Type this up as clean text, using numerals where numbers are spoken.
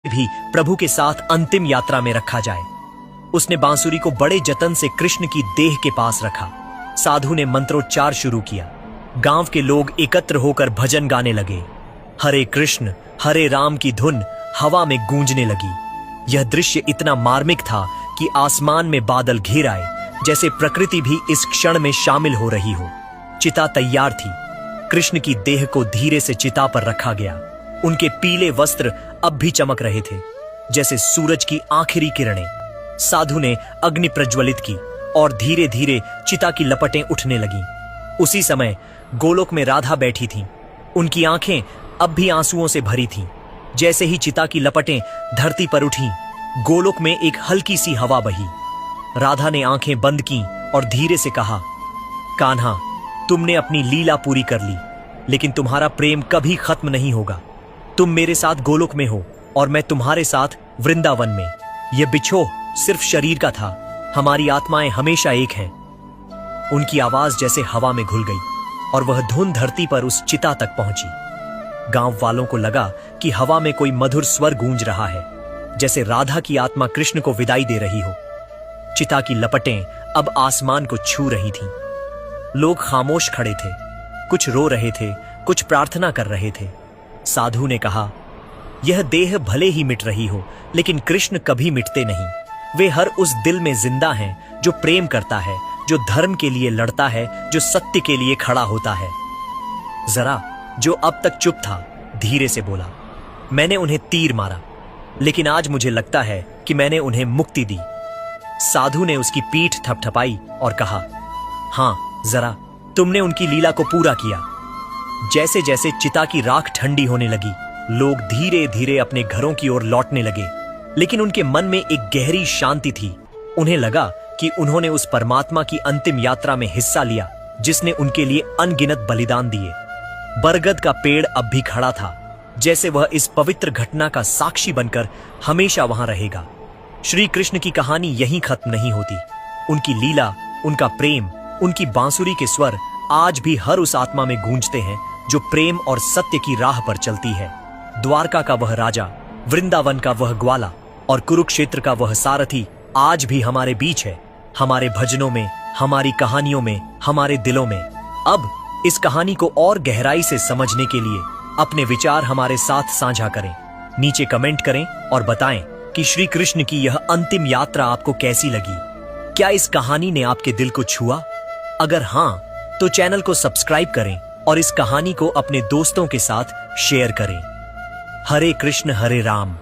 भी प्रभु के साथ अंतिम यात्रा में रखा जाए। उसने बांसुरी को बड़े जतन से कृष्ण की देह के पास रखा। साधु ने मंत्रोच्चार शुरू किया। गांव के लोग एकत्र होकर भजन गाने लगे। हरे कृष्ण हरे राम की धुन हवा में गूंजने लगी। यह दृश्य इतना मार्मिक था कि आसमान में बादल घिर आए, जैसे प्रकृति भी इस क्षण में शामिल हो रही हो। चिता तैयार थी। कृष्ण की देह को धीरे से चिता पर रखा गया। उनके पीले वस्त्र अब भी चमक रहे थे, जैसे सूरज की आखिरी किरणें। साधु ने अग्नि प्रज्वलित की और धीरे धीरे चिता की लपटें उठने लगीं। उसी समय गोलोक में राधा बैठी थीं। उनकी आंखें अब भी आंसुओं से भरी थीं। जैसे ही चिता की लपटें धरती पर उठीं, गोलोक में एक हल्की सी हवा बही। राधा ने आंखें बंद की और धीरे से कहा, कान्हा, तुमने अपनी लीला पूरी कर ली, लेकिन तुम्हारा प्रेम कभी खत्म नहीं होगा। तुम मेरे साथ गोलोक में हो और मैं तुम्हारे साथ वृंदावन में। यह बिछोह सिर्फ शरीर का था, हमारी आत्माएं हमेशा एक हैं। उनकी आवाज जैसे हवा में घुल गई और वह धुन धरती पर उस चिता तक पहुंची। गांव वालों को लगा कि हवा में कोई मधुर स्वर गूंज रहा है, जैसे राधा की आत्मा कृष्ण को विदाई दे रही हो। चिता की लपटें अब आसमान को छू रही थीं। लोग खामोश खड़े थे, कुछ रो रहे थे, कुछ प्रार्थना कर रहे थे। साधु ने कहा, यह देह भले ही मिट रही हो, लेकिन कृष्ण कभी मिटते नहीं। वे हर उस दिल में जिंदा हैं जो प्रेम करता है, जो धर्म के लिए लड़ता है, जो सत्य के लिए खड़ा होता है। जरा जो अब तक चुप था धीरे से बोला, मैंने उन्हें तीर मारा, लेकिन आज मुझे लगता है कि मैंने उन्हें मुक्ति दी। साधु ने उसकी पीठ थपथपाई और कहा, हां, जरा तुमने उनकी लीला को पूरा किया। जैसे जैसे चिता की राख ठंडी होने लगी, लोग धीरे धीरे अपने घरों की ओर लौटने लगे, लेकिन उनके मन में एक गहरी शांति थी। उन्हें लगा कि उन्होंने उस परमात्मा की अंतिम यात्रा में हिस्सा लिया, जिसने उनके लिए अनगिनत बलिदान दिए। बरगद का पेड़ अब भी खड़ा था, जैसे वह इस पवित्र घटना का साक्षी बनकर हमेशा वहां रहेगा। श्री कृष्ण की कहानी यहीं खत्म नहीं होती। उनकी लीला, उनका प्रेम, उनकी बांसुरी के स्वर आज भी हर उस आत्मा में गूंजते हैं जो प्रेम और सत्य की राह पर चलती है। द्वारका का वह राजा, वृंदावन का वह ग्वाला और कुरुक्षेत्र का वह सारथी आज भी हमारे बीच है, हमारे भजनों में, हमारी कहानियों में, हमारे दिलों में। अब इस कहानी को और गहराई से समझने के लिए अपने विचार हमारे साथ साझा करें। नीचे कमेंट करें और बताएं कि श्री कृष्ण की यह अंतिम यात्रा आपको कैसी लगी। क्या इस कहानी ने आपके दिल को छुआ? अगर हां, तो चैनल को सब्सक्राइब करें और इस कहानी को अपने दोस्तों के साथ शेयर करें। हरे कृष्ण हरे राम।